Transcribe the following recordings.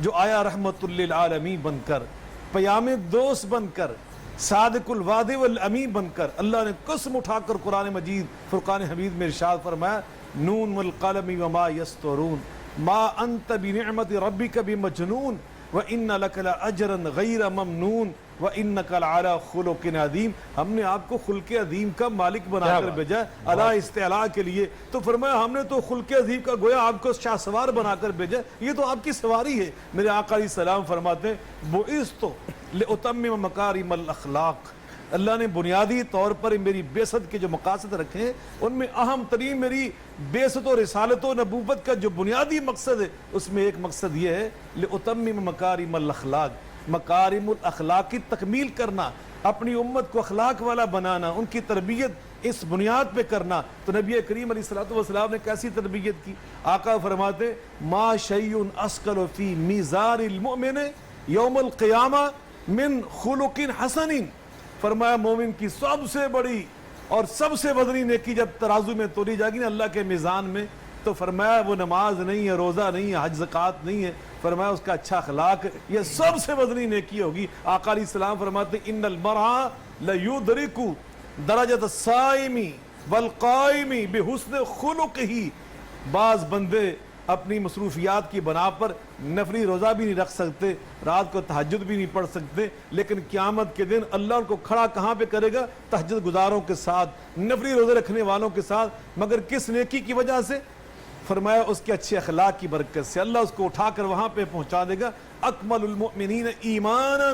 جو آیا رحمت للعالمین بن کر، پیام دوست بن کر، صادق الوعد والامین بن کر، اللہ نے قسم اٹھا کر قرآن مجید فرقان حمید میں ارشاد فرمایا نون والقلم وما یسطرون ما انت بنعمت ربک بمجنون وَإِنَّ لَكَ لَأَجْرًا غَيْرَ مَمْنُونَ وَإِنَّكَ لَعَلَىٰ خُلُقٍ عَظِيمٍ۔ ہم نے آپ کو خلق عظیم کا مالک بنا کر بھیجا اعلیٰ استعلاء کے لیے، تو فرمایا ہم نے تو خلق عظیم کا گویا آپ کو شاہ سوار بنا کر بھیجا، یہ تو آپ کی سواری ہے۔ میرے آقا علیہ السلام فرماتے ہیں بُعِثْتُ لِأُتَمِّمَ مَكَارِمَ الْأَخْلَاقِ، اللہ نے بنیادی طور پر میری بعثت کے جو مقاصد رکھے ہیں ان میں اہم ترین میری بعثت و رسالت و نبوت کا جو بنیادی مقصد ہے اس میں ایک مقصد یہ ہے لِأُتَمِّمَ مَكَارِمَ الْأَخْلَاقِ، مکارم الاخلاق کی تکمیل کرنا، اپنی امت کو اخلاق والا بنانا، ان کی تربیت اس بنیاد پہ کرنا۔ تو نبی کریم علیہ السلام نے کیسی تربیت کی؟ آقا فرماتے ما شیء اثقل فی میزان المؤمن یوم القیامہ من خلق حسن، فرمایا مومن کی سب سے بڑی اور سب سے وزنی نیکی جب ترازو میں تولی جائے گی نا اللہ کے میزان میں، تو فرمایا وہ نماز نہیں ہے، روزہ نہیں ہے، حج زکوٰۃ نہیں ہے، فرمایا اس کا اچھا اخلاق، یہ سب سے وزنی نیکی ہوگی۔ آقا علیہ السلام فرماتے ہیں ان المرء لیدرک درجۃ الصائم والقائم بحسن خلقہ، بعض بندے اپنی مصروفیات کی بنا پر نفلی روزہ بھی نہیں رکھ سکتے، رات کو تہجد بھی نہیں پڑھ سکتے، لیکن قیامت کے دن اللہ ان کو کھڑا کہاں پہ کرے گا؟ تہجد گزاروں کے ساتھ، نفلی روزے رکھنے والوں کے ساتھ، مگر کس نیکی کی وجہ سے؟ فرمایا اس کے اچھے اخلاق کی برکت سے اللہ اس کو اٹھا کر وہاں پہ پہنچا دے گا۔ اکمل المؤمنین ایمانا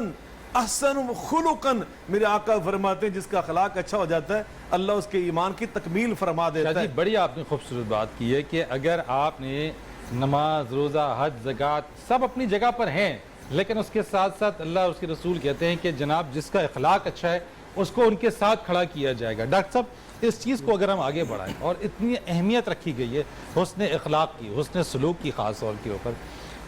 احسن خلقا، میرے آقا فرماتے ہیں جس کا اخلاق اچھا ہو جاتا ہے اللہ اس کے ایمان کی تکمیل فرما دیتا ہے۔ بڑی آپ نے خوبصورت بات کی ہے کہ اگر آپ نے نماز، روزہ، حج، زکوٰۃ سب اپنی جگہ پر ہیں، لیکن اس کے ساتھ ساتھ اللہ اور اس کے رسول کہتے ہیں کہ جناب جس کا اخلاق اچھا ہے اس کو ان کے ساتھ کھڑا کیا جائے گا۔ ڈاکٹر صاحب اس چیز کو اگر ہم آگے بڑھائیں، اور اتنی اہمیت رکھی گئی ہے حسن اخلاق کی، حسن سلوک کی خاص طور کے اوپر،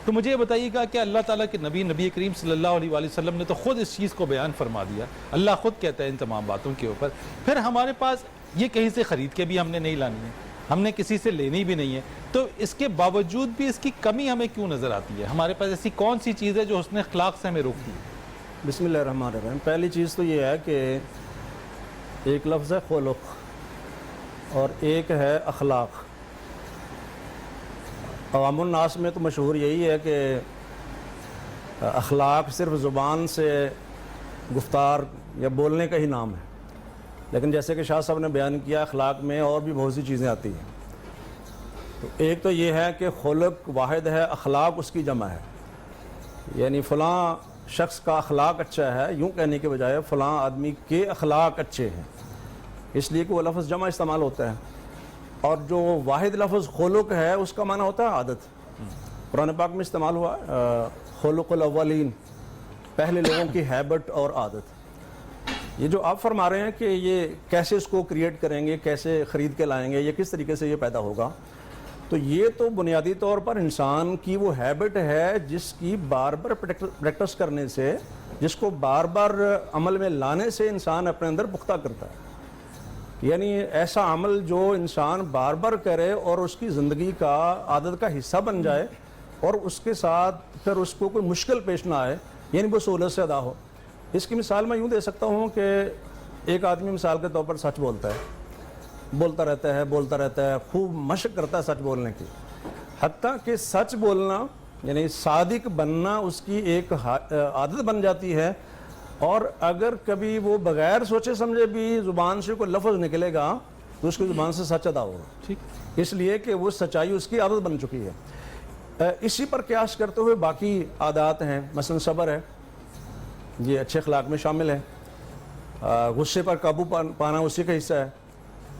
تو مجھے یہ بتائیے گا کہ اللہ تعالیٰ کے نبی کریم صلی اللہ علیہ وآلہ وسلم نے تو خود اس چیز کو بیان فرما دیا، اللہ خود کہتا ہے ان تمام باتوں کے اوپر، پھر ہمارے پاس یہ کہیں سے خرید کے بھی ہم نے نہیں لانی ہے، ہم نے کسی سے لینی بھی نہیں ہے، تو اس کے باوجود بھی اس کی کمی ہمیں کیوں نظر آتی ہے؟ ہمارے پاس ایسی کون سی چیز ہے جو حسن اخلاق سے ہمیں روکتی ہے؟ بسم اللہ الرحمن الرحیم۔ پہلی چیز تو یہ ہے کہ ایک لفظ ہے خلق اور ایک ہے اخلاق۔ عوام الناس میں تو مشہور یہی ہے کہ اخلاق صرف زبان سے گفتار یا بولنے کا ہی نام ہے، لیکن جیسے کہ شاہ صاحب نے بیان کیا اخلاق میں اور بھی بہت سی چیزیں آتی ہیں۔ تو ایک تو یہ ہے کہ خلق واحد ہے، اخلاق اس کی جمع ہے، یعنی فلاں شخص کا اخلاق اچھا ہے، یوں کہنے کے بجائے فلاں آدمی کے اخلاق اچھے ہیں، اس لیے کہ وہ لفظ جمع استعمال ہوتا ہے۔ اور جو واحد لفظ خلق ہے اس کا معنی ہوتا ہے عادت، قرآن پاک میں استعمال ہوا خلق الاولین، پہلے لوگوں کی ہیبٹ اور عادت۔ یہ جو آپ فرما رہے ہیں کہ یہ کیسے اس کو کریٹ کریں گے، کیسے خرید کے لائیں گے، یہ کس طریقے سے یہ پیدا ہوگا، تو یہ تو بنیادی طور پر انسان کی وہ ہیبٹ ہے جس کی بار بار پریکٹس کرنے سے، جس کو بار بار عمل میں لانے سے انسان اپنے اندر پختہ کرتا ہے، یعنی ایسا عمل جو انسان بار بار کرے اور اس کی زندگی کا عادت کا حصہ بن جائے اور اس کے ساتھ پھر اس کو کوئی مشکل پیش نہ آئے، یعنی وہ سہولت سے ادا ہو۔ اس کی مثال میں یوں دے سکتا ہوں کہ ایک آدمی مثال کے طور پر سچ بولتا ہے، بولتا رہتا ہے، خوب مشق کرتا ہے سچ بولنے کی، حتیٰ کہ سچ بولنا یعنی صادق بننا اس کی ایک عادت بن جاتی ہے، اور اگر کبھی وہ بغیر سوچے سمجھے بھی زبان سے کوئی لفظ نکلے گا تو اس کی زبان سے سچ ادا ہوگا، ٹھیک، اس لیے کہ وہ سچائی اس کی عادت بن چکی ہے۔ اسی پر قیاس کرتے ہوئے باقی عادات ہیں، مثلا صبر ہے، یہ اچھے اخلاق میں شامل ہے، غصے پر قابو پانا اسی کا حصہ ہے،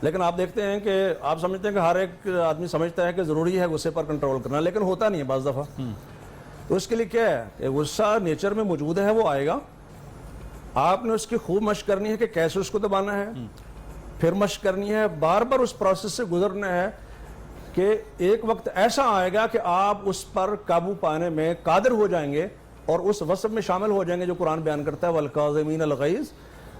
لیکن آپ دیکھتے ہیں کہ آپ سمجھتے ہیں کہ ہر ایک آدمی سمجھتا ہے کہ ضروری ہے غصے پر کنٹرول کرنا، لیکن ہوتا نہیں ہے بعض دفعہ، تو اس کے لیے کیا ہے کہ غصہ نیچر میں موجود ہے، وہ آئے گا، آپ نے اس کی خوب مشق کرنی ہے کہ کیسے اس کو دبانا ہے، پھر مشق کرنی ہے، بار بار اس پروسیس سے گزرنا ہے کہ ایک وقت ایسا آئے گا کہ آپ اس پر قابو پانے میں قادر ہو جائیں گے اور اس وصف میں شامل ہو جائیں گے جو قرآن بیان کرتا ہے والکاظمین الغیظ،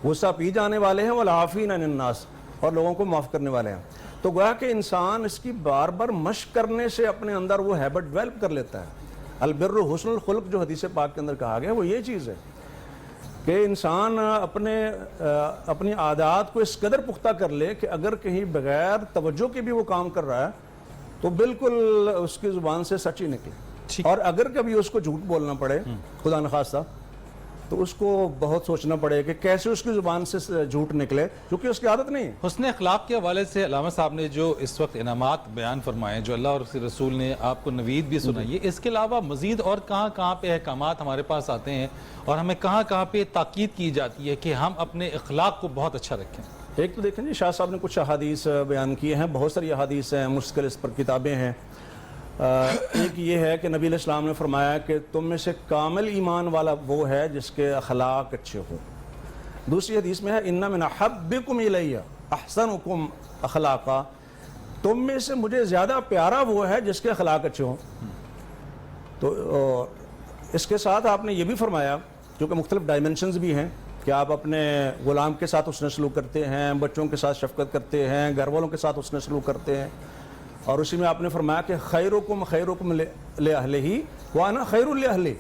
غصہ پی جانے والے ہیں، والعافین عن الناس، اور لوگوں کو معاف کرنے والے ہیں۔ تو گویا کہ انسان اس کی بار بار مشق کرنے سے اپنے اندر وہ ہیبٹ ڈیولپ کر لیتا ہے۔ البر حسن الخلق جو حدیث پاک کے اندر کہا گیا وہ یہ چیز ہے کہ انسان اپنی عادات کو اس قدر پختہ کر لے کہ اگر کہیں بغیر توجہ کے بھی وہ کام کر رہا ہے تو بالکل اس کی زبان سے سچ ہی نکلے، اور اگر کبھی اس کو جھوٹ بولنا پڑے خدا نخواستہ تو اس کو بہت سوچنا پڑے کہ کیسے اس کی زبان سے جھوٹ نکلے، کیونکہ اس کی عادت نہیں ہے۔ حسن اخلاق کے حوالے سے علامہ صاحب نے جو اس وقت انعامات بیان فرمائے، جو اللہ اور اس کے رسول نے آپ کو نوید بھی سنائی ہے، اس کے علاوہ مزید اور کہاں کہاں پہ احکامات ہمارے پاس آتے ہیں اور ہمیں کہاں کہاں پہ تاکید کی جاتی ہے کہ ہم اپنے اخلاق کو بہت اچھا رکھیں؟ ایک تو دیکھیں جی، شاہ صاحب نے کچھ احادیث بیان کیے ہیں، بہت ساری احادیث ہیں، مشکل اس پر کتابیں ہیں۔ ایک یہ ہے کہ نبی علیہ السلام نے فرمایا کہ تم میں سے کامل ایمان والا وہ ہے جس کے اخلاق اچھے ہوں۔ دوسری حدیث میں ہے ان من احبکم الی احسنکم اخلاقا، تم میں سے مجھے زیادہ پیارا وہ ہے جس کے اخلاق اچھے ہوں۔ تو اس کے ساتھ آپ نے یہ بھی فرمایا، کیونکہ مختلف ڈائمنشنز بھی ہیں، کہ آپ اپنے غلام کے ساتھ حسن سلوک کرتے ہیں، بچوں کے ساتھ شفقت کرتے ہیں، گھر والوں کے ساتھ حسن سلوک کرتے ہیں، اور اسی میں آپ نے فرمایا کہ خیرکم خیرکم لأہلہ وانا خیر لأہلی،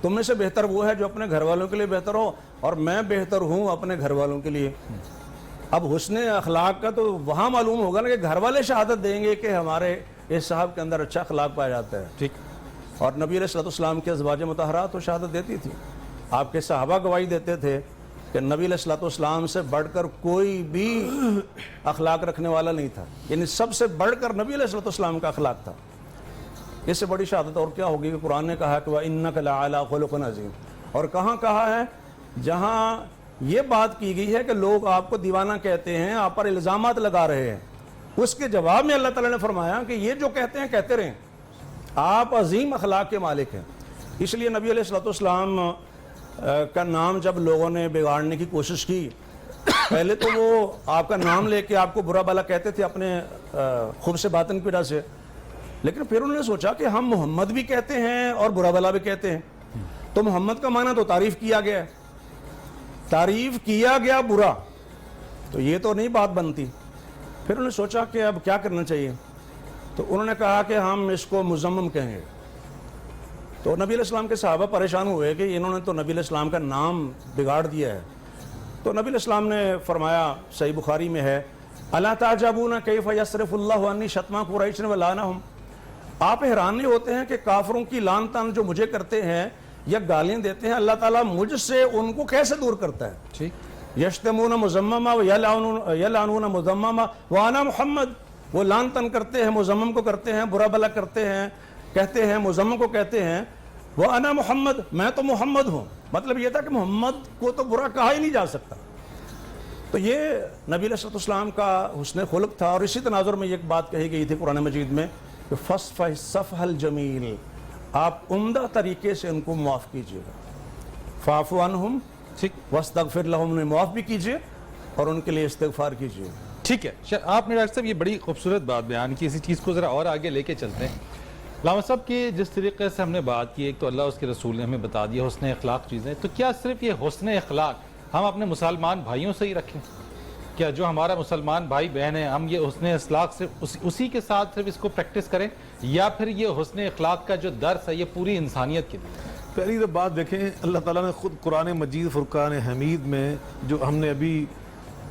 تم میں سے بہتر وہ ہے جو اپنے گھر والوں کے لیے بہتر ہو اور میں بہتر ہوں اپنے گھر والوں کے لیے۔ اب حسن اخلاق کا تو وہاں معلوم ہوگا نا کہ گھر والے شہادت دیں گے کہ ہمارے اس صاحب کے اندر اچھا اخلاق پایا جاتا ہے، ٹھیک، اور نبی علیہ السلام کے ازواج مطہرات تو شہادت دیتی تھی، آپ کے صحابہ گواہی دیتے تھے کہ نبی علیہ السلام سے بڑھ کر کوئی بھی اخلاق رکھنے والا نہیں تھا، یعنی سب سے بڑھ کر نبی علیہ السلام کا اخلاق تھا۔ اس سے بڑی شہادت اور کیا ہوگی کہ قرآن نے کہا کہ وَإِنَّكَ لَعَلَىٰ خُلُقٍ عَظِيمٍ، اور کہاں کہا ہے؟ جہاں یہ بات کی گئی ہے کہ لوگ آپ کو دیوانہ کہتے ہیں، آپ پر الزامات لگا رہے ہیں، اس کے جواب میں اللہ تعالیٰ نے فرمایا کہ یہ جو کہتے ہیں کہتے رہیں، آپ عظیم اخلاق کے مالک ہیں۔ اس لیے نبی علیہ السلام کا نام جب لوگوں نے بگاڑنے کی کوشش کی، پہلے تو وہ آپ کا نام لے کے آپ کو برا بھلا کہتے تھے اپنے خبث باطن کی وجہ سے، لیکن پھر انہوں نے سوچا کہ ہم محمد بھی کہتے ہیں اور برا بھلا بھی کہتے ہیں، تو محمد کا معنی تو تعریف کیا گیا ہے، تعریف کیا گیا برا، تو یہ تو نہیں بات بنتی۔ پھر انہوں نے سوچا کہ اب کیا کرنا چاہیے، تو انہوں نے کہا کہ ہم اس کو مزمم کہیں گے۔ تو نبی علیہ السلام کے صحابہ پریشان ہوئے کہ انہوں نے تو نبی علیہ السلام کا نام بگاڑ دیا ہے۔ تو نبی علیہ السلام نے فرمایا، صحیح بخاری میں ہے، الا تعجبون کیف یصرف اللہ عنی شتم قریش ولعنہم، آپ حیران نہیں ہوتے ہیں کہ کافروں کی لعن طعن جو مجھے کرتے ہیں یا گالیاں دیتے ہیں، اللہ تعالیٰ مجھ سے ان کو کیسے دور کرتا ہے؟ ٹھیک، یشتمون مذمما ویلعنون مذمما وانا محمد، وہ لعن طعن کرتے ہیں، مذمم کو کرتے ہیں، برا بھلا کرتے ہیں، کہتے ہیں، مذمم کو کہتے ہیں، وانا محمد، میں تو محمد ہوں، مطلب یہ تھا کہ محمد کو تو برا کہا ہی نہیں جا سکتا۔ تو یہ نبی علیہ السلام کا حسن خلق تھا، اور اسی تناظر میں ایک بات کہی گئی تھی قرآن مجید میں کہ فصفح الصفح الجمیل، آپ عمدہ طریقے سے ان کو معاف کیجیے گا، فاعف عنہم، ٹھیک، واستغفر لہم، انہیں معاف بھی کیجیے اور ان کے لیے استغفار کیجیے۔ ٹھیک ہے، آپ نے ڈاکٹر صاحب یہ بڑی خوبصورت بات بیان کی، اسی چیز کو ذرا اور آگے لے کے چلتے ہیں۔ علامہ صاحب کی جس طریقے سے ہم نے بات کی، ایک تو اللہ اس کے رسول نے ہمیں بتا دیا حسن اخلاق چیزیں، تو کیا صرف یہ حسن اخلاق ہم اپنے مسلمان بھائیوں سے ہی رکھیں؟ کیا جو ہمارا مسلمان بھائی بہن ہیں ہم یہ حسن اخلاق سے اسی کے ساتھ صرف اس کو پریکٹس کریں، یا پھر یہ حسن اخلاق کا جو درس ہے یہ پوری انسانیت کے لیے؟ پہلی تو بات دیکھیں، اللہ تعالیٰ نے خود قرآن مجید فرقان حمید میں جو ہم نے ابھی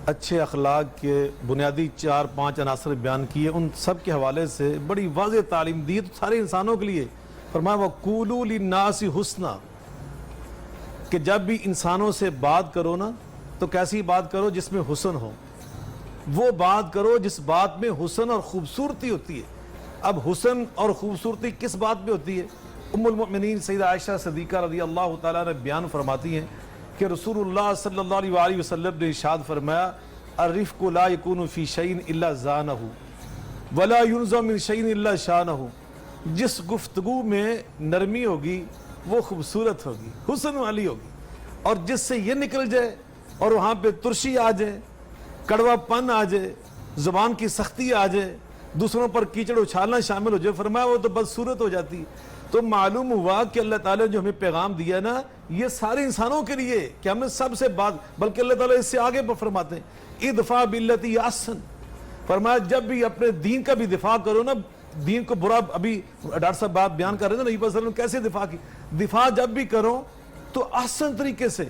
اچھے اخلاق کے بنیادی 4-5 عناصر بیان کیے، ان سب کے حوالے سے بڑی واضح تعلیم دی تو سارے انسانوں کے لیے، فرمایا وَقُولُوا لِلنَّاسِ حُسْنًا، کہ جب بھی انسانوں سے بات کرو نا تو کیسی بات کرو جس میں حسن ہو، وہ بات کرو جس بات میں حسن اور خوبصورتی ہوتی ہے۔ اب حسن اور خوبصورتی کس بات میں ہوتی ہے؟ ام المؤمنین سیدہ عائشہ صدیقہ رضی اللہ تعالیٰ نے بیان فرماتی ہیں کہ رسول اللہ صلی اللہ علیہ وسلم نے ارشاد فرمایا الرفق لا یکون فی شیء الا زانہ ولا ینزع من شیء الا شانہ، جس گفتگو میں نرمی ہوگی وہ خوبصورت ہوگی، حسن والی ہوگی، اور جس سے یہ نکل جائے اور وہاں پہ ترشی آ جائے، کڑوا پن آ جائے، زبان کی سختی آ جائے، دوسروں پر کیچڑ اچھالنا شامل ہو جائے، فرمایا وہ تو بدصورت ہو جاتی۔ تو معلوم ہوا کہ اللہ تعالیٰ جو ہمیں پیغام دیا نا یہ سارے انسانوں کے لیے کہ ہمیں سب سے بات، بلکہ اللہ تعالیٰ اس سے آگے فرماتے ہیں ادفع باللتی احسن، فرمایا جب بھی اپنے دین کا بھی دفاع کرو نا دین کو برا, ابھی ڈاکٹر صاحب بات بیان کر رہے ہیں نبی صلی اللہ علیہ وسلم کیسے دفاع کی, دفاع جب بھی کرو تو احسن طریقے سے.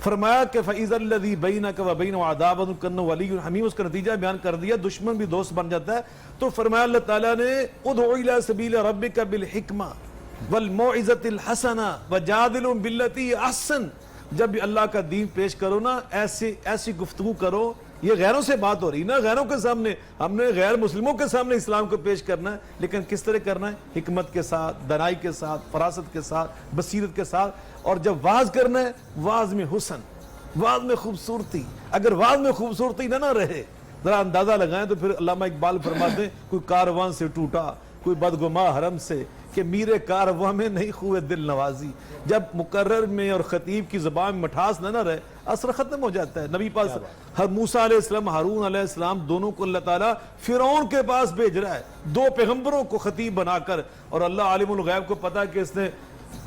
فرمایا کہ فَإِذَا الَّذِي بَيْنَكَ وَبَيْنَهُ عَدَاوَةٌ كَأَنَّهُ وَلِيٌّ حَمِيمٌ, اس کا نتیجہ بیان کر دیا, دشمن بھی دوست بن جاتا ہے. تو فرمایا اللہ تعالیٰ نے ادعو إِلَى سَبِيلِ رَبِّكَ بِالْحِكْمَةِ وَالْمَوْعِظَةِ الْحَسَنَةِ وَجَادِلْهُم بِالَّتِي هِيَ أَحْسَنُ. جب بھی اللہ کا دین پیش کرو نا, ایسی گفتگو کرو, یہ غیروں سے بات ہو رہی نا, غیروں کے سامنے, ہم نے غیر مسلموں کے سامنے اسلام کو پیش کرنا ہے, لیکن کس طرح کرنا ہے؟ حکمت کے ساتھ, دانائی کے ساتھ, فراست کے ساتھ, بصیرت کے ساتھ. اور جب واعظ کرنا ہے, واعظ میں حسن, واعظ میں خوبصورتی. اگر واعظ میں خوبصورتی نہ رہے, ذرا اندازہ لگائیں تو پھر علامہ اقبال فرماتے ہیں کوئی کاروان سے ٹوٹا, کوئی بدگما حرم سے, کہ میرے کارواں میں نہیں خوئے دل نوازی. جب مقرر میں اور خطیب کی زبان میں مٹھاس نہ رہے, اثر ختم ہو جاتا ہے. نبی پاس موسیٰ علیہ السلام, ہارون علیہ السلام, دونوں کو اللہ تعالیٰ فرعون کے پاس بھیج رہا ہے, دو پیغمبروں کو خطیب بنا کر. اور اللہ عالم الغیب کو پتا کہ اس نے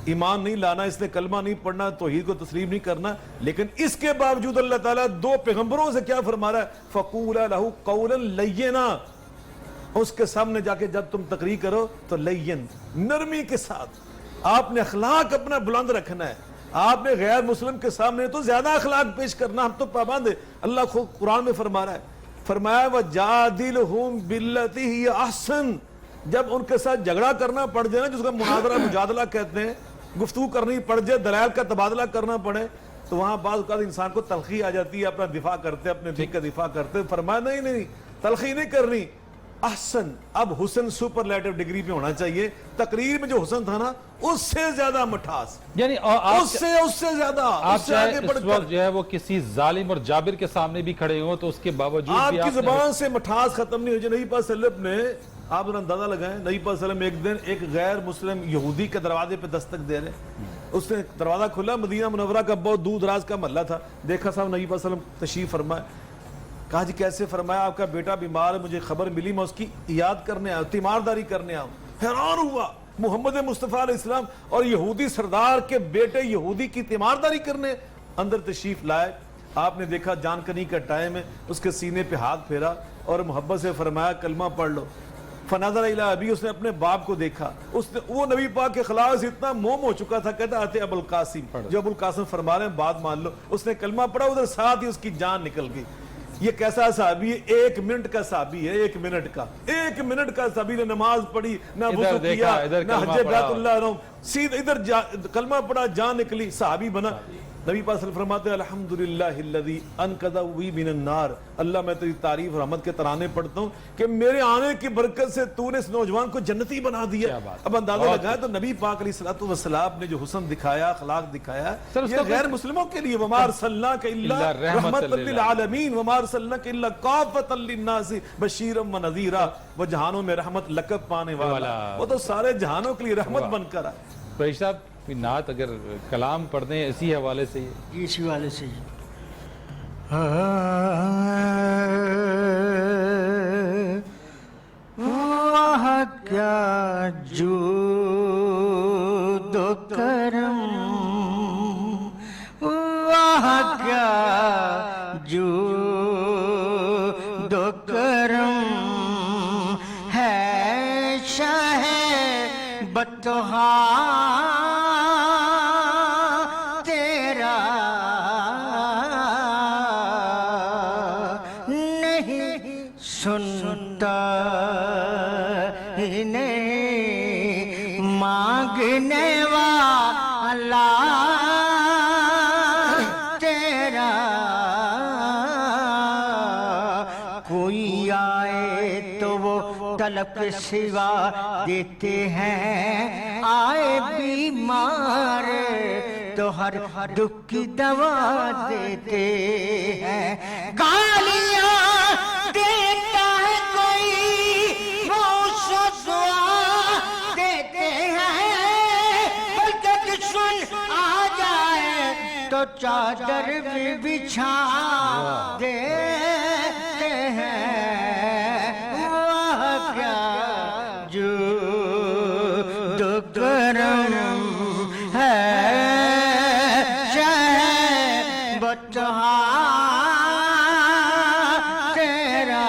ایمان نہیں لانا, اس نے کلمہ نہیں پڑھنا, توحید کو تسلیم نہیں کرنا, لیکن اس کے باوجود اللہ تعالیٰ دو پیغمبروں سے کیا فرما رہا ہے؟ فَقُولَا لَهُ قَوْلًا لَيِّنًا. اس کے سامنے جا کے جب تم تقریر کرو تو لین, نرمی کے ساتھ. آپ نے اخلاق اپنا بلند رکھنا ہے. آپ نے غیر مسلم کے سامنے تو زیادہ اخلاق پیش کرنا, ہم تو پابند ہیں. اللہ خود قرآن میں فرما رہا ہے, فرمایا وَجَادِلْهُمْ بِالَّتِي هِيَ أَحْسَنُ. جب ان کے ساتھ جھگڑا کرنا پڑ جائے نا, جس کا مناظرہ مجادلہ کہتے ہیں, گفتگو کرنی پڑ جائے, دلائل کا تبادلہ کرنا پڑے, تو وہاں بعض اوقات انسان کو تلخی آ جاتی ہے, اپنا دفاع کرتے, اپنے دین کا دفاع کرتے. فرمایا نہیں, تلخی نہیں کرنی, احسن. اب حسن سپرلیٹو ڈگری پہ ہونا چاہیے. تقریر میں جو حسن تھا نا, اس سے زیادہ مٹھاس, یعنی اس سے زیادہ, آپ چاہے اس وقت جو ہے وہ کسی ظالم اور جابر کے سامنے بھی کھڑے ہوں تو اس کے باوجود آپ بھی کی زبان سے مٹھاس ختم نہیں ہو جائے. نبی پاک صلی اللہ علیہ وسلم نے, آپ اندازہ لگائیں, نبی پاک صلی اللہ علیہ وسلم ایک دن ایک غیر مسلم یہودی کے دروازے پہ دستک دے رہے, اس نے دروازہ کھلا, مدینہ منورہ کا بہت دور دراز کا محلہ تھا. دیکھا صاحب نبی پاک صلی اللہ علیہ وسلم تشریف فرمائے. کہا جی کیسے؟ فرمایا آپ کا بیٹا بیمار ہے, مجھے خبر ملی, میں اس کی یاد کرنے آیا, تیمارداری کرنے آیا. حیران ہوا, محمد مصطفیٰ علیہ السلام اور یہودی سردار کے بیٹے یہودی کی تیمارداری کرنے. اندر تشریف لائے, آپ نے دیکھا جان کنی کا ٹائم ہے, اس کے سینے پہ ہاتھ پھیرا اور محبت سے فرمایا کلمہ پڑھ لو. فنظر الی ابی, اس نے اپنے باپ کو دیکھا. وہ نبی پاک کے خلاف سے اتنا موم ہو چکا تھا, کہتا آتے ابو القاسم, جو ابو القاسم فرما رہے ہیں بات مان لو. اس نے کلمہ پڑھا, ادھر ساتھ ہی اس کی جان نکل گئی. یہ کیسا صحابی ہے؟ 1 منٹ کا صحابی ہے, 1 منٹ کا, 1 منٹ کا صحابی نے نماز پڑھی, نہ وضو کیا, نہ حج بیت اللہ, سیدھا ادھر کلمہ پڑھا, جان نکلی, صحابی بنا. نبی پاک صلی اللہ علیہ وسلم فرماتے ہیں الحمدللہ الذی انقذنی من النار. اللہ میں تیری تعریف رحمت کے ترانے پڑھتا ہوں کہ میرے آنے کی برکت سے تو نے اس نوجوان کو جنتی بنا دیا. اب اندازہ لگایا تو نبی پاک علیہ الصلوۃ والسلام نے جو حسن دکھایا, اخلاق دکھایا, یہ غیر مسلموں کے لیے وما ارسلناک الا رحمۃ للعالمین وما ارسلناک الا کافۃ للناس بشیرا ونذیرا. وہ جہانوں میں رحمت لقب پانے والا, وہ تو سارے جہانوں کے لیے رحمت بن کر آئے. قریشی صاحب نعت اگر کلام پڑھ دیں اسی حوالے سے, اسی حوالے سے واہ کیا جود و کرم, واہ کیا جود و کرم ہے شاہ بطحا تیرا, نہیں سنتا نہیں مانگنے والا تیرا. کوئی آئے تو وہ طلب کے سوا دیتے ہیں, آئے بیمار تو ہر دکھ کی دوا دیتے ہیں. گالیاں دیتا ہے کوئی وہ اسے دعا دیتے ہیں, بلکہ دشمن آ جائے تو چادر بھی بچھا دیتے ہیں. واہ کیا جود و کرم ہے شاہ بطحا تیرا.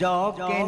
ذوق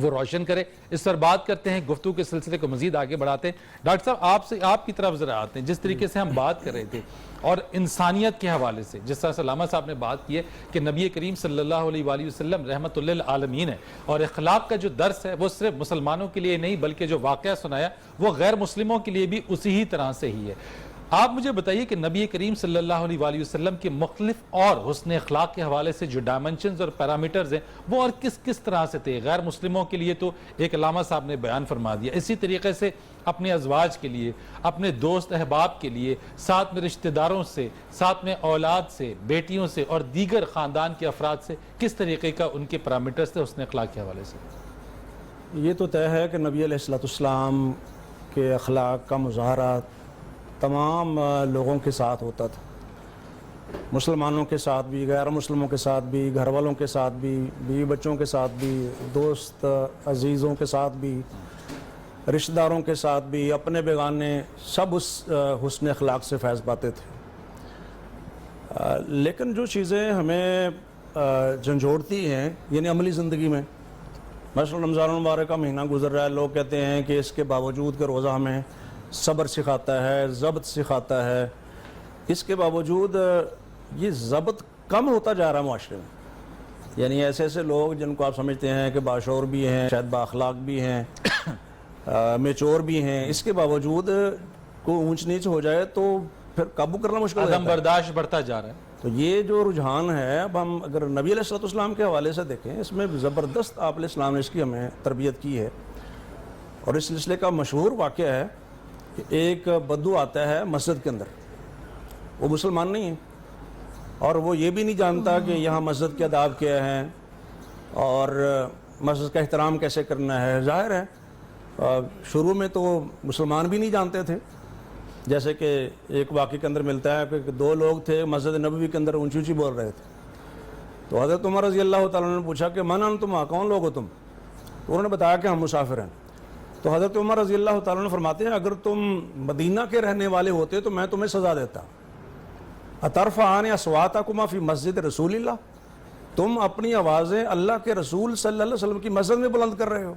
وہ روشن کرے. اس پر بات کرتے ہیں, گفتگو کے سلسلے کو مزید آگے بڑھاتے ہیں. ڈاکٹر صاحب آپ کی طرف ذرا آتے ہیں. جس طریقے سے ہم بات کر رہے تھے اور انسانیت کے حوالے سے جس طرح سے علامہ صاحب نے بات کی ہے کہ نبی کریم صلی اللہ علیہ وآلہ وسلم رحمت للعالمین ہے, اور اخلاق کا جو درس ہے وہ صرف مسلمانوں کے لیے نہیں بلکہ جو واقعہ سنایا وہ غیر مسلموں کے لیے بھی اسی ہی طرح سے ہی ہے. آپ مجھے بتائیے کہ نبی کریم صلی اللہ علیہ وآلہ وسلم کے مختلف اور حسن اخلاق کے حوالے سے جو ڈائمنشنز اور پیرامیٹرز ہیں وہ اور کس طرح سے تھے. غیر مسلموں کے لیے تو ایک علامہ صاحب نے بیان فرما دیا, اسی طریقے سے اپنے ازواج کے لیے, اپنے دوست احباب کے لیے, ساتھ میں رشتہ داروں سے, ساتھ میں اولاد سے, بیٹیوں سے اور دیگر خاندان کے افراد سے کس طریقے کا ان کے پیرامیٹرز تھے حسن اخلاق کے حوالے سے. یہ تو طے ہے کہ نبی علیہ السلام کے اخلاق کا مظاہرہ تمام لوگوں کے ساتھ ہوتا تھا, مسلمانوں کے ساتھ بھی, غیر مسلموں کے ساتھ بھی, گھر والوں کے ساتھ بھی, بیوی بچوں کے ساتھ بھی, دوست عزیزوں کے ساتھ بھی, رشتہ داروں کے ساتھ بھی, اپنے بیگانے, سب اس حسن اخلاق سے فیض پاتے تھے. لیکن جو چیزیں ہمیں جھنجھوڑتی ہیں یعنی عملی زندگی میں, مثلا رمضان المبارک کا مہینہ گزر رہا ہے, لوگ کہتے ہیں کہ اس کے باوجود کہ روزہ ہمیں صبر سکھاتا ہے, ضبط سکھاتا ہے, اس کے باوجود یہ ضبط کم ہوتا جا رہا ہے معاشرے میں. یعنی ایسے لوگ جن کو آپ سمجھتے ہیں کہ باشعور بھی ہیں, شاید با اخلاق بھی ہیں, میچور بھی ہیں, اس کے باوجود کوئی اونچ نیچ ہو جائے تو پھر قابو کرنا مشکل ہو جاتا ہے. عدم برداشت بڑھتا جا رہا ہے. تو یہ جو رجحان ہے, اب ہم اگر نبی علیہ السلام کے حوالے سے دیکھیں, اس میں زبردست آپ علیہ السلام نے اس کی ہمیں تربیت کی ہے. اور اس سلسلے کا مشہور واقعہ ہے کہ ایک بدو آتا ہے مسجد کے اندر, وہ مسلمان نہیں ہے اور وہ یہ بھی نہیں جانتا کہ یہاں مسجد کے آداب کیا ہیں اور مسجد کا احترام کیسے کرنا ہے. ظاہر ہے شروع میں تو مسلمان بھی نہیں جانتے تھے, جیسے کہ ایک واقعے کے اندر ملتا ہے کہ دو لوگ تھے مسجد نبوی کے اندر اونچی اونچی بول رہے تھے. تو حضرت عمر رضی اللہ تعالیٰ نے پوچھا کہ من انتم, کون لوگ ہو تم؟ تو انہوں نے بتایا کہ ہم مسافر ہیں. تو حضرت عمر رضی اللہ تعالیٰ نے فرماتے ہیں اگر تم مدینہ کے رہنے والے ہوتے تو میں تمہیں سزا دیتا. اترفعان اصواتکما فی مسجد رسول اللہ, تم اپنی آوازیں اللہ کے رسول صلی اللہ علیہ وسلم کی مسجد میں بلند کر رہے ہو.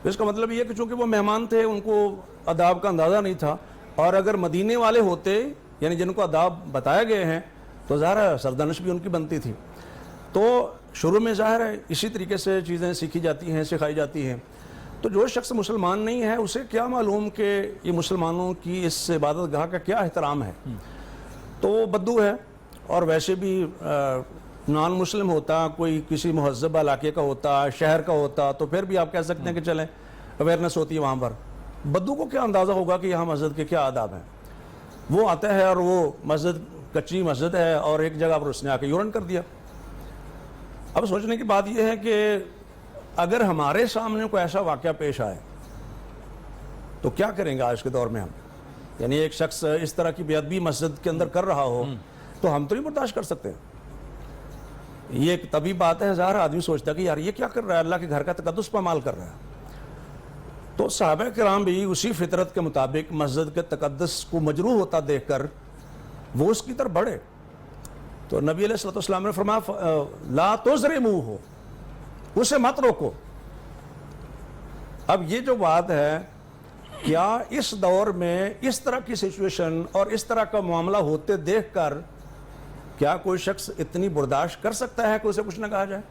اس کا مطلب یہ کہ چونکہ وہ مہمان تھے ان کو آداب کا اندازہ نہیں تھا, اور اگر مدینے والے ہوتے یعنی جن کو آداب بتائے گئے ہیں تو ظاہر ہے سردنش بھی ان کی بنتی تھی. تو شروع میں ظاہر ہے اسی طریقے سے چیزیں سیکھی جاتی ہیں, سکھائی جاتی ہیں. تو جو شخص مسلمان نہیں ہے اسے کیا معلوم کہ یہ مسلمانوں کی اس عبادت گاہ کا کیا احترام ہے. تو وہ بدو ہے, اور ویسے بھی نان مسلم ہوتا, کوئی کسی مہذب علاقے کا ہوتا, شہر کا ہوتا, تو پھر بھی آپ کہہ سکتے ہیں کہ چلیں اویئرنیس ہوتی ہے وہاں پر. بدو کو کیا اندازہ ہوگا کہ یہاں مسجد کے کیا آداب ہیں. وہ آتا ہے اور وہ مسجد کچی مسجد ہے اور ایک جگہ پر اس نے آ کے یورن کر دیا. اب سوچنے کی بات یہ ہے کہ اگر ہمارے سامنے کوئی ایسا واقعہ پیش آئے تو کیا کریں گے آج کے دور میں ہم. یعنی ایک شخص اس طرح کی بے ادبی مسجد کے اندر کر رہا ہو تو ہم تو نہیں برداشت کر سکتے. یہ ایک طبی بات ہے, ظاہر آدمی سوچتا ہے کہ یار یہ کیا کر رہا ہے, اللہ کے گھر کا تقدس پامال کر رہا ہے. تو صحابہ کرام بھی اسی فطرت کے مطابق مسجد کے تقدس کو مجروح ہوتا دیکھ کر وہ اس کی طرف بڑھے. تو نبی علیہ السلام نے فرمایا لا تزرموہ, اسے مت روکو. اب یہ جو بات ہے, کیا اس دور میں اس طرح کی سچویشن اور اس طرح کا معاملہ ہوتے دیکھ کر کیا کوئی شخص اتنی برداشت کر سکتا ہے کہ اسے کچھ نہ کہا جائے؟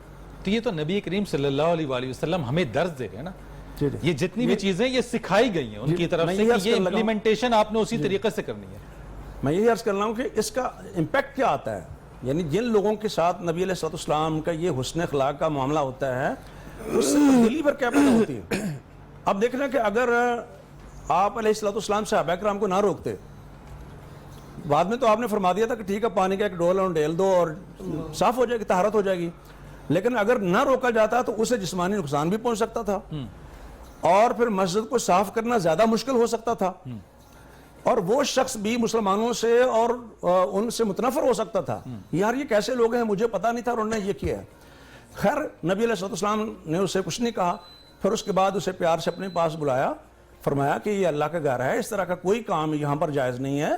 تو یہ تو نبی کریم صلی اللہ علیہ وآلہ وسلم ہمیں درس دے گئے نا. یہ جتنی بھی چیزیں یہ سکھائی گئی ہیں ان کی طرف سے کہ یہ امپلیمنٹیشن آپ نے اسی طریقے سے کرنی ہے. میں یہی عرض کر رہا ہوں کہ اس کا امپیکٹ کیا آتا ہے. یعنی جن لوگوں کے ساتھ نبی علیہ السلام کا یہ حسن اخلاق کا معاملہ ہوتا ہے اس سے تبدیلی پر کیا پیدا ہوتی ہے. اب دیکھ لیں کہ اگر آپ علیہ السلام صحابہ کرام کو نہ روکتے, بعد میں تو آپ نے فرما دیا تھا کہ ٹھیک ہے پانی کا ایک ڈول اور ڈیل دو اور صاف ہو جائے گی, طہارت ہو جائے گی, لیکن اگر نہ روکا جاتا تو اسے جسمانی نقصان بھی پہنچ سکتا تھا اور پھر مسجد کو صاف کرنا زیادہ مشکل ہو سکتا تھا اور وہ شخص بھی مسلمانوں سے اور ان سے متنفر ہو سکتا تھا. یار یہ کیسے لوگ ہیں, مجھے پتا نہیں تھا اور انہوں نے یہ کیا ہے. خیر نبی علیہ السلام نے اسے کچھ نہیں کہا. پھر اس کے بعد اسے پیار سے اپنے پاس بلایا, فرمایا کہ یہ اللہ کا گھر ہے, اس طرح کا کوئی کام یہاں پر جائز نہیں ہے.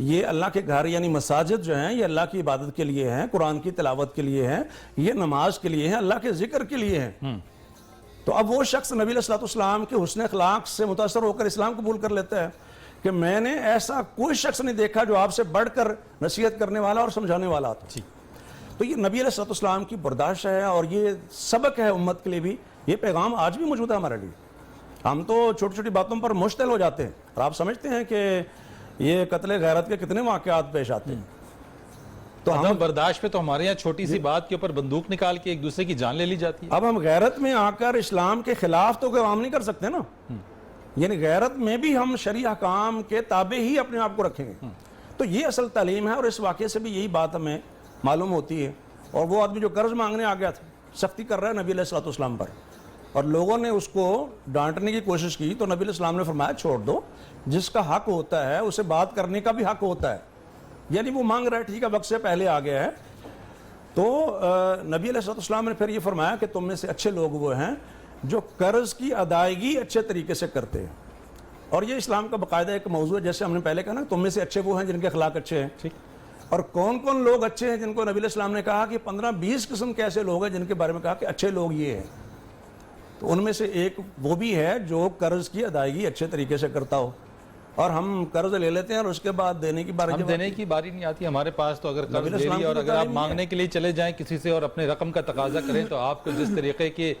یہ اللہ کے گھر یعنی مساجد جو ہیں یہ اللہ کی عبادت کے لیے ہیں, قرآن کی تلاوت کے لیے ہیں, یہ نماز کے لیے ہیں, اللہ کے ذکر کے لیے ہیں. تو اب وہ شخص نبی علیہ الصلوۃ والسلام کے حسن اخلاق سے متاثر ہو کر اسلام قبول کر لیتا ہے کہ میں نے ایسا کوئی شخص نہیں دیکھا جو آپ سے بڑھ کر نصیحت کرنے والا اور سمجھانے والا تھا. تو یہ نبی علیہ الصلوۃ والسلام کی برداشت ہے اور یہ سبق ہے امت کے لیے بھی. یہ پیغام آج بھی موجود ہے ہمارے لیے. ہم تو چھوٹی چھوٹی باتوں پر مشتعل ہو جاتے ہیں اور آپ سمجھتے ہیں کہ یہ قتل غیرت کے کتنے واقعات پیش آتے ہیں. تو عدم برداشت پہ تو ہمارے یہاں چھوٹی سی بات کے اوپر بندوق نکال کے ایک دوسرے کی جان لے لی جاتی ہے. اب ہم غیرت میں آ کر اسلام کے خلاف تو کام نہیں کر سکتے نا. یعنی غیرت میں بھی ہم شرعی احکام کے تابع ہی اپنے آپ کو رکھیں گے. تو یہ اصل تعلیم ہے اور اس واقعے سے بھی یہی بات ہمیں معلوم ہوتی ہے. اور وہ آدمی جو قرض مانگنے آ گیا تھا, سختی کر رہا ہے نبی علیہ الصلوۃ والسلام پر, اور لوگوں نے اس کو ڈانٹنے کی کوشش کی تو نبی علیہ السلام نے فرمایا چھوڑ دو, جس کا حق ہوتا ہے اسے بات کرنے کا بھی حق ہوتا ہے. یعنی وہ مانگ رہا ہے, ٹھیک ہے, وقت سے پہلے آ گیا ہے. تو نبی علیہ الصلوۃ والسلام نے پھر یہ فرمایا کہ تم میں سے اچھے لوگ وہ ہیں جو قرض کی ادائیگی اچھے طریقے سے کرتے ہیں. اور یہ اسلام کا باقاعدہ ایک موضوع ہے, جیسے ہم نے پہلے کہا نا, تم میں سے اچھے وہ ہیں جن کے اخلاق اچھے ہیں. اور کون کون لوگ اچھے ہیں جن کو نبی علیہ السلام نے کہا کہ 15-20 قسم کے ایسے لوگ ہیں جن کے بارے میں کہا کہ اچھے لوگ یہ ہیں. تو ان میں سے ایک وہ بھی ہے جو قرض کی ادائیگی اچھے طریقے سے کرتا ہو. اور ہم قرض لے لیتے ہیں اور اس کے بعد دینے کی باری نہیں آتی ہمارے پاس. تو اگر قرض لے لیا اور اگر آپ مانگنے کے لیے چلے جائیں کسی سے اور اپنے رقم کا تقاضا کریں تو آپ کو جس طریقے کے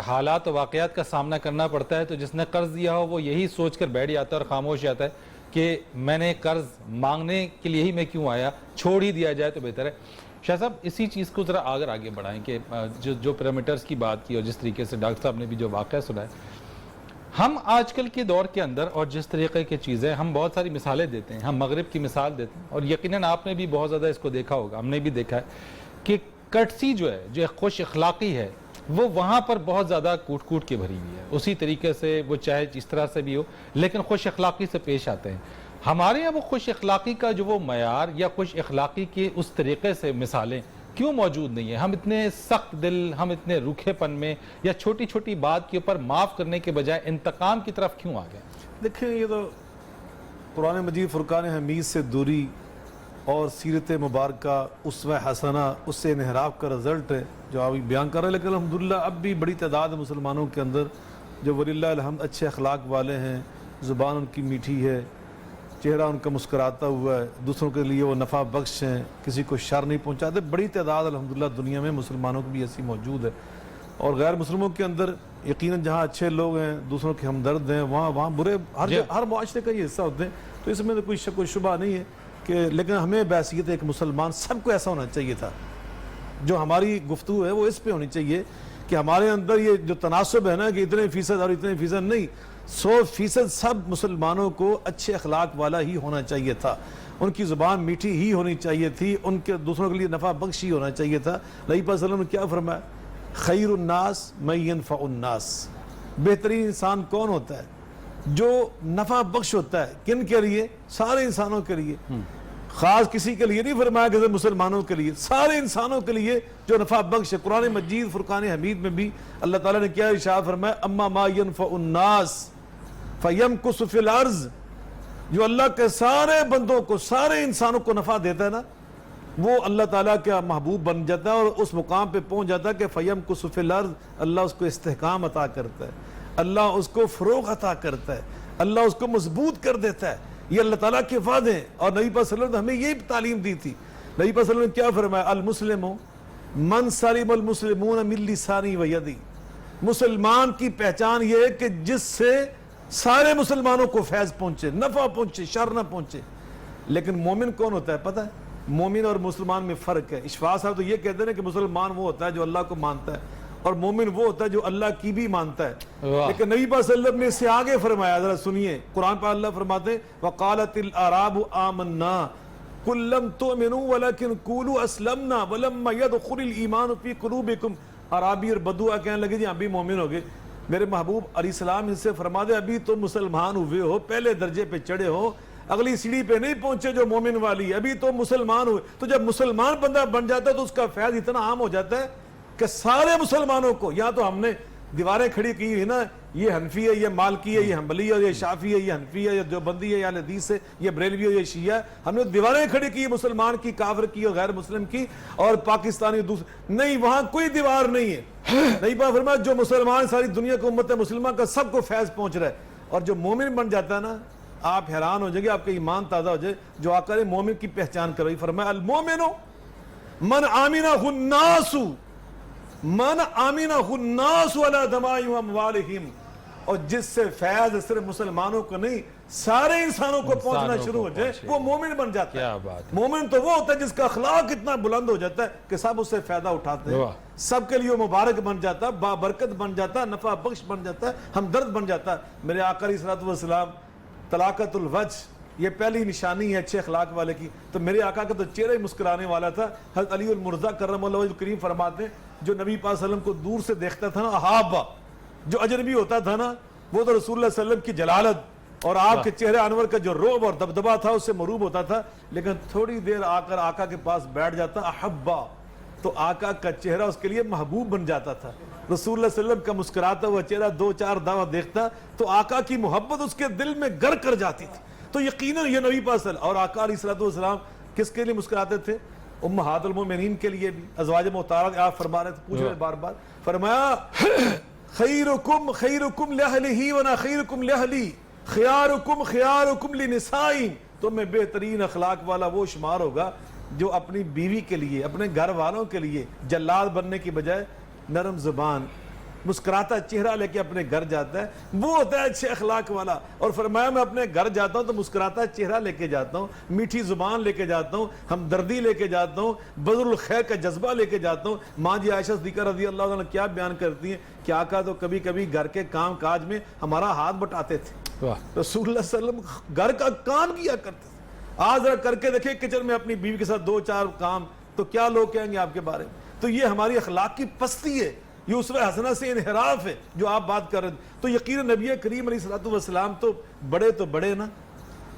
حالات و واقعات کا سامنا کرنا پڑتا ہے, تو جس نے قرض دیا ہو وہ یہی سوچ کر بیٹھ جاتا ہے اور خاموش جاتا ہے کہ میں نے قرض مانگنے کے لیے ہی میں کیوں آیا, چھوڑ ہی دیا جائے تو بہتر ہے. شاہ صاحب اسی چیز کو ذرا آگے بڑھائیں کہ جو پیرامیٹرز کی بات کی اور جس طریقے سے ڈاکٹر صاحب نے بھی جو واقعہ سنا ہے, ہم آج کل کے دور کے اندر اور جس طریقے کی چیزیں ہم بہت ساری مثالیں دیتے ہیں, ہم مغرب کی مثال دیتے ہیں اور یقیناً آپ نے بھی بہت زیادہ اس کو دیکھا ہوگا, ہم نے بھی دیکھا ہے کہ کٹسی جو ہے, جو خوش اخلاقی ہے, وہ وہاں پر بہت زیادہ کوٹ کوٹ کے بھری ہوئی ہے. اسی طریقے سے وہ چاہے جس طرح سے بھی ہو لیکن خوش اخلاقی سے پیش آتے ہیں. ہمارے یہاں وہ خوش اخلاقی کا جو وہ معیار یا خوش اخلاقی کے اس طریقے سے مثالیں کیوں موجود نہیں ہیں؟ ہم اتنے سخت دل, ہم اتنے روکھے پن میں یا چھوٹی چھوٹی بات کے اوپر معاف کرنے کے بجائے انتقام کی طرف کیوں آ گئے؟ دیکھیں, یہ تو قرآن مجید فرقان حمید سے دوری اور سیرت مبارکہ اسوہ حسنہ اس سے انحراف کا رزلٹ ہے جو آپ بیان کر رہے ہیں. لیکن الحمدللہ اب بھی بڑی تعداد مسلمانوں کے اندر جو وللہ الحمد اچھے اخلاق والے ہیں, زبان ان کی میٹھی ہے, چہرہ ان کا مسکراتا ہوا ہے, دوسروں کے لیے وہ نفع بخش ہیں, کسی کو شر نہیں پہنچاتے. بڑی تعداد الحمدللہ دنیا میں مسلمانوں کی بھی ایسی موجود ہے. اور غیر مسلموں کے اندر یقیناً جہاں اچھے لوگ ہیں, دوسروں کے ہمدرد ہیں, وہاں برے ہر معاشرے کا یہ حصہ ہوتے ہیں. تو اس میں تو کوئی شک و شبہ نہیں ہے کہ, لیکن ہمیں بحیثیت ایک مسلمان سب کو ایسا ہونا چاہیے تھا. جو ہماری گفتگو ہے وہ اس پہ ہونی چاہیے کہ ہمارے اندر یہ جو تناسب ہے نا کہ اتنے فیصد اور اتنے فیصد نہیں, 100% سب مسلمانوں کو اچھے اخلاق والا ہی ہونا چاہیے تھا. ان کی زبان میٹھی ہی ہونی چاہیے تھی, ان کے دوسروں کے لیے نفع بخش ہی ہونا چاہیے تھا. نبی پاک صلی اللہ علیہ وسلم نے کیا فرمایا, خیر الناس من ينفع الناس, بہترین انسان کون ہوتا ہے؟ جو نفع بخش ہوتا ہے. کن کے لیے؟ سارے انسانوں کے لیے, خاص کسی کے لیے نہیں فرمایا کہ مسلمانوں کے لیے, سارے انسانوں کے لیے جو نفع بخش ہے. قرآن مجید فرقان حمید میں بھی اللہ تعالیٰ نے کیا ارشاد فرمایا, اما ما ينفع الناس فَيَمْكُسُ فِي الْأَرْضِ, جو اللہ کے سارے بندوں کو, سارے انسانوں کو نفع دیتا ہے نا, وہ اللہ تعالیٰ کا محبوب بن جاتا ہے اور اس مقام پہ پہنچ جاتا ہے کہ فَيَمْكُسُ فِي الْأَرْضِ, اللہ اس کو استحکام عطا کرتا ہے, اللہ اس کو فروغ عطا کرتا ہے, اللہ اس کو مضبوط کر دیتا ہے. یہ اللہ تعالیٰ کے وعدے ہیں. اور نبی پاک صلی اللہ علیہ وسلم نے ہمیں یہی تعلیم دی تھی. نبی پاک صلی اللہ علیہ وسلم نے کیا فرمایا, المسلم من سلم المسلمون من لسانی و یدی, مسلمان کی پہچان یہ ہے کہ جس سے سارے مسلمانوں کو فیض پہنچے, نفع پہنچے, شر نہ پہنچے. لیکن مومن کون ہوتا ہے پتہ ہے؟ مومن اور مسلمان میں فرق ہے. اشفاق صاحب تو یہ کہتے ہیں کہ مسلمان وہ ہوتا ہے جو اللہ کو مانتا ہے اور مومن وہ ہوتا ہے جو اللہ کی بھی مانتا ہے. لیکن نبی پاک صلی اللہ علیہ وسلم نے اس سے آگے فرمایا, ذرا سنیے, قرآن پاک اللہ فرماتے ہیں وقالت الاعراب آمنا قل لم تؤمنوا ولكن قولوا اسلمنا ولما يدخل الايمان في قلوبكم. عرابی اور بدو کہنے لگے جی ہم بھی مومن ہو گئے. میرے محبوب علیہ السلام ان سے فرما دے, ابھی تو مسلمان ہوئے ہو, پہلے درجے پہ چڑھے ہو, اگلی سیڑھی پہ نہیں پہنچے جو مومن والی, ابھی تو مسلمان ہوئے. تو جب مسلمان بندہ بن جاتا ہے تو اس کا فیض اتنا عام ہو جاتا ہے کہ سارے مسلمانوں کو, یہاں تو ہم نے دیواریں کھڑی کی ہیں نا یہ حنفی ہے، یہ مالکی ہے، یہ حنبلی ہے، یہ شافعی ہے، یہ حنفی ہے، یہ دیوبندی ہے، یہ اہل حدیث ہے، یہ بریلوی ہے، یہ شیعہ ہے. ہم نے دیواریں کھڑی کی مسلمان کی، کافر کی اور غیر مسلم کی اور پاکستانی دوسرے. نہیں، وہاں کوئی دیوار نہیں ہے. نہیں پاک فرمایا جو مسلمان ساری دنیا کو امت مسلمہ کا سب کو فیض پہنچ رہا ہے. اور جو مومن بن جاتا ہے نا، آپ حیران ہو جائیں گے، آپ کا ایمان تازہ ہو جائے. جو آقا نے مومن کی پہچان کرائی، فرمایا المومن من آمنہ الناس، من آمنہ الناس علی دمائہم اموالہم. اور جس سے فیض صرف مسلمانوں کو نہیں سارے انسانوں کو پہنچنا شروع ہو جائے، وہ مومن بن جاتا ہے. کیا بات. مومن تو وہ ہوتا ہے جس کا اخلاق اتنا بلند ہو جاتا ہے کہ سب اس سے فائدہ اٹھاتے ہیں، سب کے لیے مبارک بن جاتا ہے، بابرکت بن جاتا ہے، نفع بخش بن جاتا ہے، ہمدرد بن جاتا ہے. میرے آقا علیہ الصلوۃ والسلام، طلاقت الوجہ یہ پہلی نشانی ہے اچھے اخلاق والے کی. تو میرے آقا کا تو چہرہ ہی مسکرانے والا تھا. حضرت علی المرضیٰ کرم اللہ وجہ کریم فرماتے ہیں جو نبی پاک صلی اللہ علیہ وسلم کو دور سے دیکھتا تھا نا، احابہ، جو اجنبی ہوتا تھا نا، وہ تو رسول اللہ صلی اللہ علیہ وسلم کی جلالت اور آپ کے چہرے انور کا جو رعب اور دبدبہ تھا اس سے مروب ہوتا تھا. لیکن تھوڑی دیر آ کر آقا کے پاس بیٹھ جاتا احبا، تو آقا کا چہرہ اس کے لیے محبوب بن جاتا تھا. رسول اللہ صلی اللہ علیہ وسلم کا مسکراتا ہوا چہرہ 2-4 دفعہ دیکھتا تو آقا کی محبت اس کے دل میں گر کر جاتی تھی. تو یقیناً یہ نبی پاک صلی اللہ علیہ وسلم اور آقا علیہ الصلوۃ والسلام کس کے لیے مسکراتے تھے؟ امہات المومنین کے لیے بھی. ازواج محترمات آپ فرما رہے تھے، پوچھ رہے بار بار، فرمایا خیرکم خیرکم لأہلہ ونا خیرکم لأہلی خیارکم خیارکم لنسائی. تو میں بہترین اخلاق والا وہ شمار ہوگا جو اپنی بیوی کے لیے، اپنے گھر والوں کے لیے جلاد بننے کی بجائے نرم زبان، مسکراتا چہرہ لے کے اپنے گھر جاتا ہے، وہ ہوتا ہے اچھے اخلاق والا. اور فرمایا میں اپنے گھر جاتا ہوں تو مسکراتا چہرہ لے کے جاتا ہوں، میٹھی زبان لے کے جاتا ہوں، ہمدردی لے کے جاتا ہوں، بذل الخیر کا جذبہ لے کے جاتا ہوں. ماں جی عائشہ صدیقہ رضی اللہ عنہ کیا بیان کرتی ہیں کہ آقا تو کبھی کبھی گھر کے کام کاج میں ہمارا ہاتھ بٹاتے تھے. رسول اللہ صلی اللہ علیہ وسلم گھر کا کام کیا کرتے تھے. آج ذرا کر کے دیکھیں کچن میں اپنی بیوی کے ساتھ 2-4 کام، تو کیا لوگ کہیں گے آپ کے بارے میں. تو یہ ہماری اخلاق کی پستی ہے، یہ اسوہ حسنہ سے انحراف ہے جو آپ بات کر رہے ہیں. تو یقیناً نبی کریم علیہ الصلوۃ والسلام تو بڑے نا،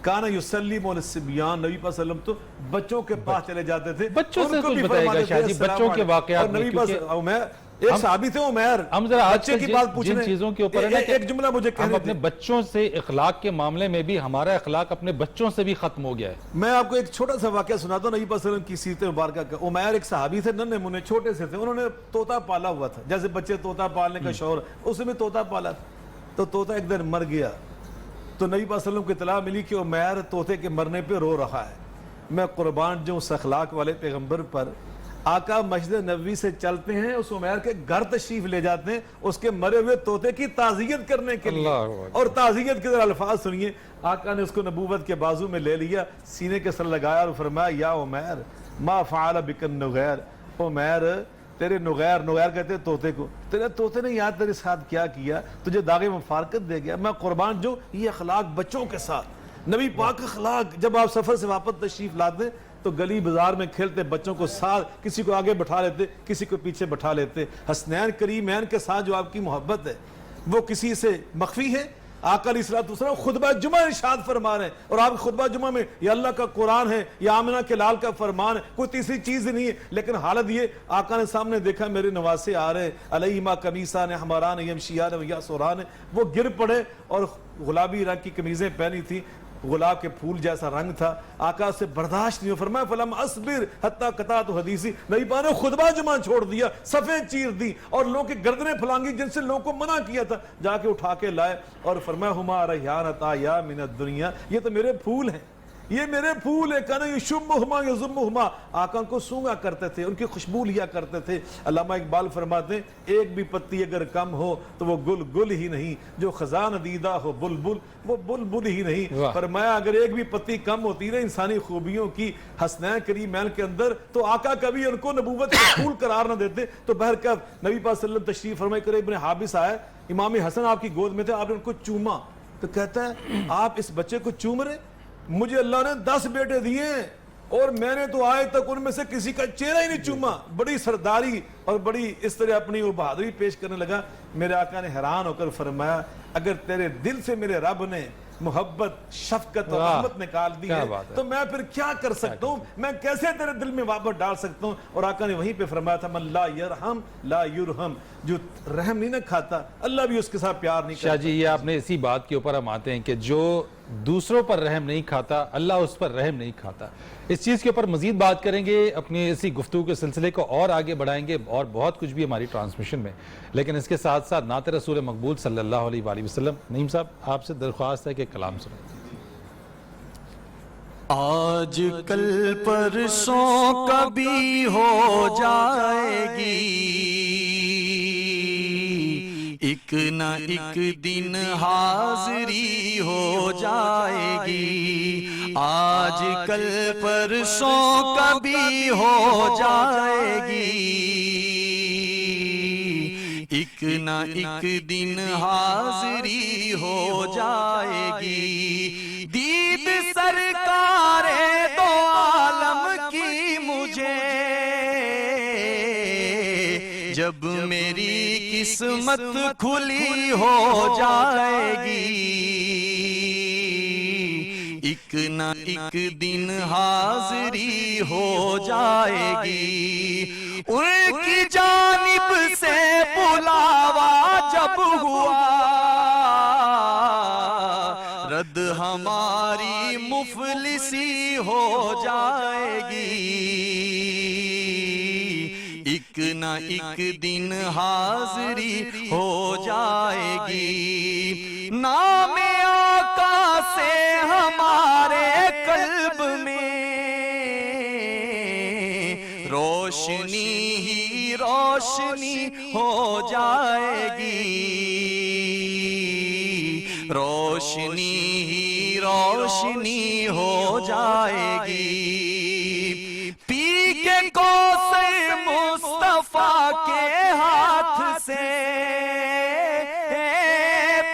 کانا یسلم علی الصبیان، نبی پاک صلی اللہ علیہ وسلم تو بچوں کے پاس چلے جاتے تھے. بچوں سے کچھ بتائے گا شاہ جی، بچوں کے واقعات میں، کیونکہ ایک صحابی تھے عمیر، ہم ذرا آج بچے کی بات پوچھ جن رہے ہیں. چیزوں کے اوپر ہے نا کہ ایک جملہ مجھے کہنے ہم اپنے دیں. بچوں سے اخلاق کے معاملے میں بھی ہمارا اخلاق اپنے بچوں سے بھی ختم ہو گیا ہے. میں آپ کو ایک چھوٹا سا واقعہ سناتا ہوں نبی پاک صلی اللہ علیہ وسلم کی سیرت مبارکہ کا. عمیر ایک صحابی تھے، ننھے منھے چھوٹے سے تھے، انہوں نے طوطا پالا ہوا تھا، جیسے بچے طوطا پالنے کا شوہر، اس نے بھی طوطا پالا تھا. تو طوطا ایک دن مر گیا. تو نبی پاک صلی اللہ علیہ وسلم کو اطلاع ملی کہ عمیر طوطے کے مرنے پہ رو رہا ہے. میں قربان جو اس اخلاق والے پیغمبر پر. آقا مسجد نبوی سے چلتے ہیں، اس عمیر کے گھر تشریف لے جاتے ہیں اس کے مرے ہوئے طوطے کی تعزیت کرنے کے لیے. اور تعزیت کے ذرا الفاظ سنیے. آقا نے اس کو نبوت کے بازو میں لے لیا، سینے کے سر لگایا اور فرمایا یا عمیر ما فعل بک النغیر. عمیر تیرے نغیر کہتے ہیں طوطے کو، تیرے طوطے نے یاد تیرے ساتھ کیا کیا، تجھے داغ مفارقت دے گیا. میں قربان جو یہ اخلاق بچوں کے ساتھ، نبی پاک اخلاق. جب آپ سفر سے واپس تشریف لاتے تو گلی بازار میں کھیلتے بچوں کو ساتھ، کسی کو آگے بٹھا لیتے، کسی کو پیچھے بٹھا لیتے. حسنین کریمین کے ساتھ جو آپ کی محبت ہے وہ کسی سے مخفی ہے. آقا علیہ الصلوۃ والسلام خطبہ جمعہ ارشاد فرما رہے ہیں، اور آپ خطبہ جمعہ میں یا اللہ کا قرآن ہے یا آمنہ کے لال کا فرمان ہے، کوئی تیسری چیز نہیں ہے. لیکن حالت یہ، آقا نے سامنے دیکھا میرے نواسے آ رہے، علیہما قمیصان حمران یمشیان ویاسوران، وہ گر پڑے اور گلابی رنگ کی قمیضیں پہنی تھی، گلاب کے پھول جیسا رنگ تھا. آقا سے برداشت نہیں ہو، فرمایا فلم اصبر حتی قطعت حدیثی. نبی پاک نے خطبہ جمعہ چھوڑ دیا، صفیں چیر دی اور لوگوں کی گردنیں پھلانگی جن سے لوگوں کو منع کیا تھا، جا کے اٹھا کے لائے اور فرمایا ہما ریحانتا یا من الدنیا، یہ تو میرے پھول ہیں، یہ میرے پھول ہے. کانا یشمہما یزمہما، آقا ان کو سونگا کرتے تھے، ان کی خوشبو لیا کرتے تھے. علامہ اقبال فرماتے ہیں ایک بھی پتی اگر کم ہو تو وہ گل گل ہی نہیں، جو خزان دیدہ ہو بلبل وہ بلبل ہی نہیں. فرمایا اگر ایک بھی پتی کم ہوتی نا انسانی خوبیوں کی حسنین کریمین کے اندر تو آقا کبھی ان کو نبوت کے پھول قرار نہ دیتے. تو بہرکیف نبی پاک صلی اللہ علیہ وسلم تشریف فرمائے کرے، ابن حابس آئے، امام حسن آپ کی گود میں تھے، آپ نے ان کو چوما. تو کہتا ہے آپ اس بچے کو چوم رہے، مجھے اللہ نے 10 بیٹے دیے ہیں اور میں نے تو آج تک ان میں سے کسی کا چہرہ ہی نہیں چوما. بڑی سرداری اور بڑی اس طرح اپنی وہ بہادری پیش کرنے لگا. میرے آقا نے حیران ہو کر فرمایا اگر تیرے دل سے میرے رب نے محبت، شفقت اور رحمت نکال دی ہے تو میں پھر کیا کر سکتا ہوں، میں کیسے تیرے دل میں واپس ڈال سکتا ہوں. اور آقا نے وہیں پہ فرمایا تھا من لا یرحم لا یرحم، جو رحم نہیں نہ کھاتا اللہ بھی اس کے ساتھ پیار نہیں شاہ کرتا. جی یہ آپ نے اسی بات کے اوپر ہم آتے ہیں کہ جو دوسروں پر رحم نہیں کھاتا اللہ اس پر رحم نہیں کھاتا. اس چیز کے اوپر مزید بات کریں گے، اپنی اسی گفتگو کے سلسلے کو اور آگے بڑھائیں گے اور بہت کچھ بھی ہماری ٹرانسمیشن میں. لیکن اس کے ساتھ ساتھ نعت رسول مقبول صلی اللہ علیہ وآلہ وسلم. نعیم صاحب آپ سے درخواست ہے کہ کلام سنیں. آج کل پرسوں کبھی ہو جائے گی، ایک نہ ایک دن حاضری ہو جائے گی. آج کل پرسوں کبھی ہو جائے گی، ایک نہ ایک دن حاضری ہو جائے گی. دید سرکار دو عالم کی مجھے جب میری قسمت کھلی ہو جائے گی، ایک نہ ایک دن حاضری ہو جائے گی. ان کی جانب سے بلاوا جب ہوا رد ہماری مفلسی ہو جائے گی، ایک نہ ایک دن حاضری ہو جائے گی. نام آقا سے ہمارے قلب میں روشنی ہی روشنی ہو جائے گی، روشنی ہی روشنی ہو جائے گی. پی کے کوثر مصطفیٰ کے ہاتھ سے،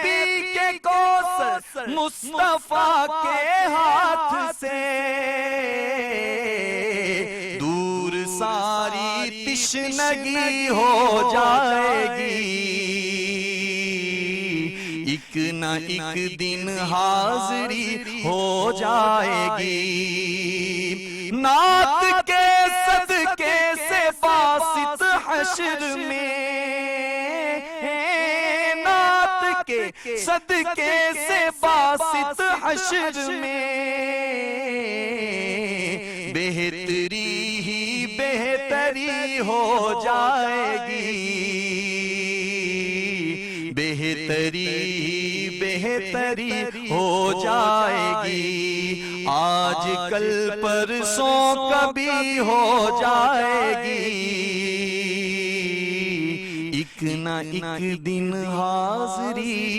پی کے کوثر مصطفیٰ کے ہاتھ سے دور ساری تشنگی ہو جائے گی، ایک نہ ایک دن حاضری ہو جائے گی. نعت کے صدقے سے باسط حشر میں، نعت کے صدقے سے باسط حشر میں بہتری ہی بہتری ہو جائے گی، بہتری ہی بہتری ہو جائے گی. آج کل پرسوں کبھی ہو جائے گی، ایک نہ ایک دن حاضری